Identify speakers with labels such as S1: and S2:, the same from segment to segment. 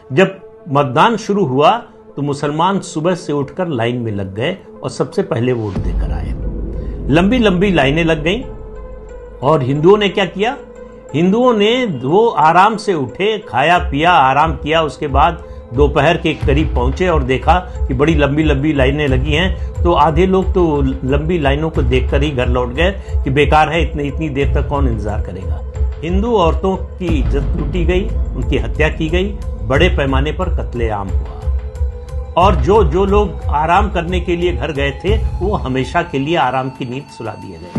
S1: जब मतदान शुरू हुआ तो मुसलमान सुबह से उठकर लाइन में लग गए और सबसे पहले वोट देकर आए। लंबी लंबी लाइनें लग गईं और हिंदुओं ने क्या किया, हिंदुओं ने वो आराम से उठे, खाया पिया, आराम किया। उसके बाद दोपहर के करीब पहुंचे और देखा कि बड़ी लंबी लंबी लाइनें लगी हैं, तो आधे लोग तो लंबी लाइनों को देखकर ही घर लौट गए कि बेकार है, इतनी देर तक कौन इंतजार करेगा। हिंदू औरतों की इज्जत लूटी गई, उनकी हत्या की गई, बड़े पैमाने पर कत्लेआम हुआ और जो लोग आराम करने के लिए घर गए थे वो हमेशा के लिए आराम की नींद सुला दिए गए।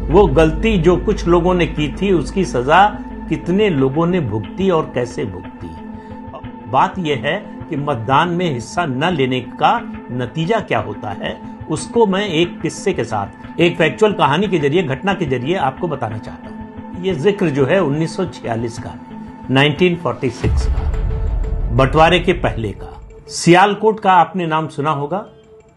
S1: वो गलती जो कुछ लोगों ने की थी उसकी सजा कितने लोगों ने भुगती और कैसे भुगती। बात यह है कि मतदान में हिस्सा न लेने का नतीजा क्या होता है, उसको मैं एक किस्से के साथ, एक फैक्चुअल कहानी के जरिए, घटना के जरिए आपको बताना चाहता हूँ। ये जिक्र जो है 1946 का, 1946 का, बंटवारे के पहले का। सियालकोट का आपने नाम सुना होगा।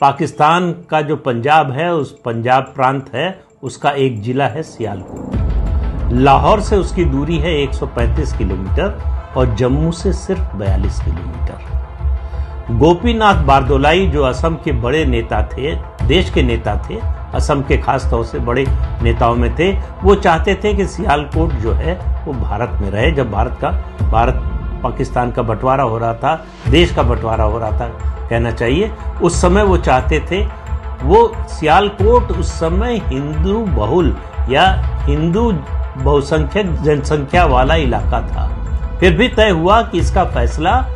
S1: पाकिस्तान का जो पंजाब है, उस पंजाब प्रांत है, उसका एक जिला है सियालकोट। लाहौर से उसकी दूरी है 135 किलोमीटर और जम्मू से सिर्फ 42 किलोमीटर। गोपीनाथ बारदोलाई जो असम के बड़े नेता थे, देश के नेता थे, असम के खास तौर से बड़े नेताओं में थे, वो चाहते थे कि सियालकोट जो है वो भारत में रहे। जब भारत पाकिस्तान का बंटवारा हो रहा था, देश का बंटवारा हो रहा था कहना चाहिए, उस समय वो चाहते थे। वो सियालकोट उस समय हिंदू बहुल या हिंदू बहुसंख्यक जनसंख्या वाला इलाका था। फिर भी तय हुआ कि इसका फैसला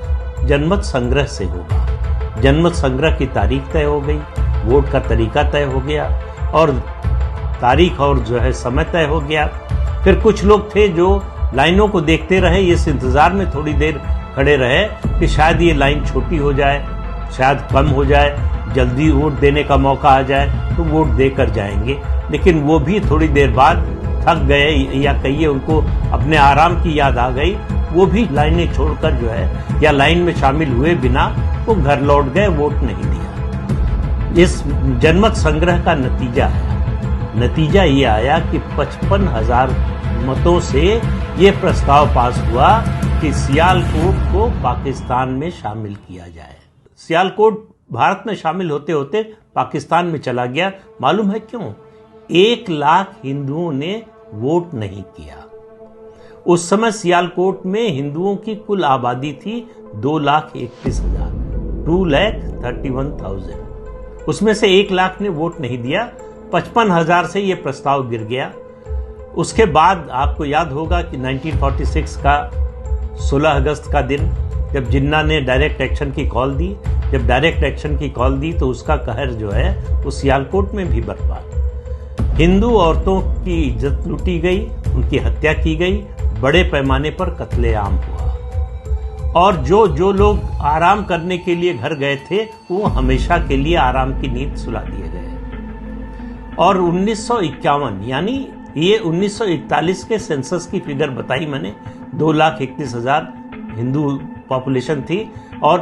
S1: जनमत संग्रह से होगा। जनमत संग्रह की तारीख तय हो गई, वोट का तरीका तय हो गया और तारीख और जो है समय तय हो गया। फिर कुछ लोग थे जो लाइनों को देखते रहे, इस इंतजार में थोड़ी देर खड़े रहे कि शायद ये लाइन छोटी हो जाए, शायद कम हो जाए, जल्दी वोट देने का मौका आ जाए तो वोट देकर जाएंगे। लेकिन वो भी थोड़ी देर बाद थक गए या कहिए उनको अपने आराम की याद आ गई, वो भी लाइनें छोड़कर जो है या लाइन में शामिल हुए बिना वो घर लौट गए, वोट नहीं दिया। इस जनमत संग्रह का नतीजा ये आया कि 55,000 मतों से ये प्रस्ताव पास हुआ कि सियालकोट को पाकिस्तान में शामिल किया जाए। सियालकोट भारत में शामिल होते होते पाकिस्तान में चला गया। मालूम है क्यों? 1 लाख हिंदुओं ने वोट नहीं किया। उस समय सियालकोट में हिंदुओं की कुल आबादी थी 2,31,000, 2,31,000। उसमें से 1 लाख ने वोट नहीं दिया। 55,000 से यह प्रस्ताव गिर गया। उसके बाद आपको याद होगा कि 1946 का 16 अगस्त का दिन, जब जिन्ना ने डायरेक्ट एक्शन की कॉल दी, जब डायरेक्ट एक्शन की कॉल दी तो उसका कहर जो है वो सियालकोट में भी बरपा। हिंदू औरतों की इज्जत लूटी गई, उनकी हत्या की गई, बड़े पैमाने पर कत्लेआम हुआ और जो लोग आराम करने के लिए घर गए थे वो हमेशा के लिए आराम की नींद सुला दिए गए। और 1951 यानी ये 1941 के सेंसस की फिगर बताई मैंने, 2,31,000 हिंदू पॉपुलेशन थी और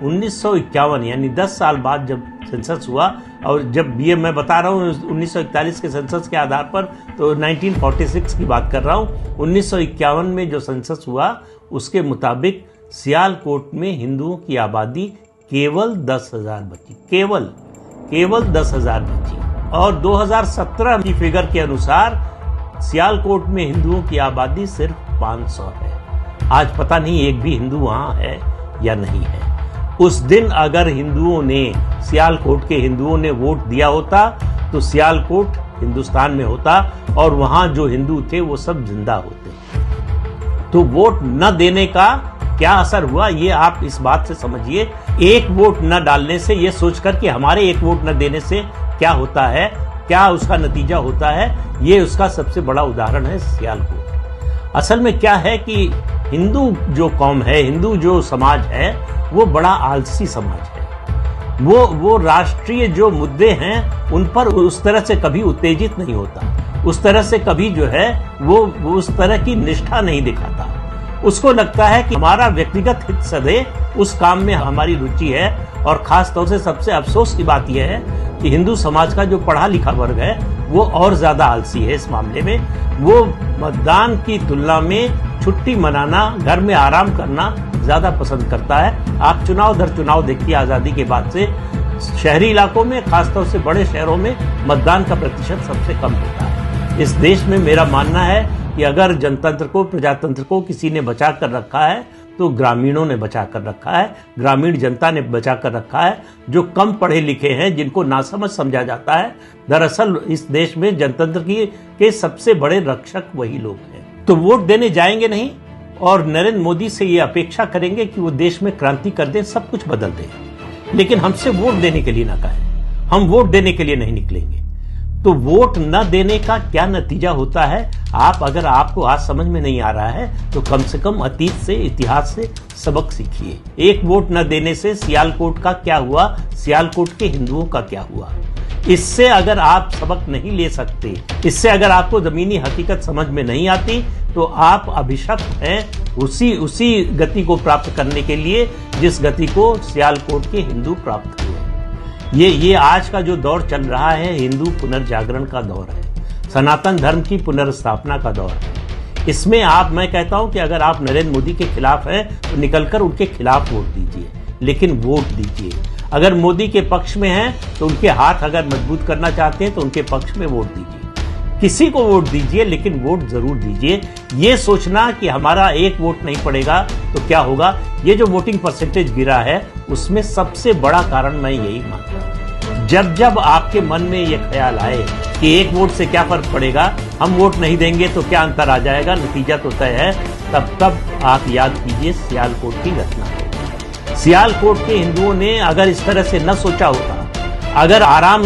S1: 1951 यानी 10 साल बाद जब सेंसस हुआ, और जब ये मैं बता रहा हूँ 1941 के सेंसस के आधार पर, तो 1946 की बात कर रहा हूँ। 1951 में जो सेंसस हुआ उसके मुताबिक सियालकोट में हिंदुओं की आबादी केवल 10,000 बची, केवल 10,000 बची। और 2017 की फिगर के अनुसार सियालकोट में हिंदुओं की आबादी सिर्फ 500 है। आज पता नहीं एक भी हिंदू वहां है या नहीं है। उस दिन अगर हिंदुओं ने, सियालकोट के हिंदुओं ने वोट दिया होता तो सियालकोट हिंदुस्तान में होता और वहां जो हिंदू थे वो सब जिंदा होते। तो वोट न देने का क्या असर हुआ ये आप इस बात से समझिए। एक वोट न डालने से, ये सोचकर कि हमारे एक वोट न देने से क्या होता है, क्या उसका नतीजा होता है, ये उसका सबसे बड़ा उदाहरण है सियालकोट। असल में क्या है कि हिंदू जो कौम है, हिंदू जो समाज है, वो बड़ा आलसी समाज है। वो राष्ट्रीय जो मुद्दे हैं उन पर उस तरह से कभी उत्तेजित नहीं होता, उस तरह से कभी जो है वो उस तरह की निष्ठा नहीं दिखाता। उसको लगता है कि हमारा व्यक्तिगत हित सदे उस काम में हमारी रुचि है। और खास तौर से सबसे अफसोस की बात यह है कि हिंदू समाज का जो पढ़ा लिखा वर्ग है वो और ज्यादा आलसी है इस मामले में। वो मतदान की तुलना में छुट्टी मनाना, घर में आराम करना ज्यादा पसंद करता है। आप चुनाव दर चुनाव देखिए, आजादी के बाद से शहरी इलाकों में, खासतौर से बड़े शहरों में मतदान का प्रतिशत सबसे कम होता है। इस देश में मेरा मानना है कि अगर जनतंत्र को, प्रजातंत्र को किसी ने बचा कर रखा है तो ग्रामीणों ने बचा कर रखा है, ग्रामीण जनता ने बचा कर रखा है, जो कम पढ़े लिखे हैं, जिनको नासमझ समझा जाता है। दरअसल इस देश में जनतंत्र के सबसे बड़े रक्षक वही लोग हैं। तो वोट देने जाएंगे नहीं और नरेंद्र मोदी से ये अपेक्षा करेंगे कि वो देश में क्रांति कर दे, सब कुछ बदल दे, लेकिन हमसे वोट देने के लिए ना कहें। हम वोट देने के लिए नहीं निकलेंगे। तो वोट न देने का क्या नतीजा होता है, अगर आपको आज समझ में नहीं आ रहा है तो कम से कम अतीत से, इतिहास से सबक सीखिए। एक वोट न देने से सियालकोट का क्या हुआ, सियालकोट के हिंदुओं का क्या हुआ, इससे अगर आप सबक नहीं ले सकते, इससे अगर आपको जमीनी हकीकत समझ में नहीं आती, तो आप अभिशप्त हैं उसी गति को प्राप्त करने के लिए जिस गति को सियालकोट के हिंदू प्राप्त हुए। ये आज का जो दौर चल रहा है, हिंदू पुनर्जागरण का दौर है, सनातन धर्म की पुनर्स्थापना का दौर है। इसमें मैं कहता हूं कि अगर आप नरेंद्र मोदी के खिलाफ हैं तो निकलकर उनके खिलाफ वोट दीजिए, लेकिन वोट दीजिए। अगर मोदी के पक्ष में हैं तो उनके हाथ अगर मजबूत करना चाहते हैं तो उनके पक्ष में वोट दीजिए। किसी को वोट दीजिए, लेकिन वोट जरूर दीजिए। ये सोचना कि हमारा एक वोट नहीं पड़ेगा तो क्या होगा, ये जो वोटिंग परसेंटेज गिरा है उसमें सबसे बड़ा कारण मैं यही मानता हूं। जब आपके मन में ये ख्याल आए कि एक वोट से क्या फर्क पड़ेगा, हम वोट नहीं देंगे तो क्या अंतर आ जाएगा, नतीजा तो तय है, तब आप याद कीजिए सियालकोट की घटना को। सियालकोट के हिंदुओं ने अगर इस तरह से न सोचा होता, अगर आराम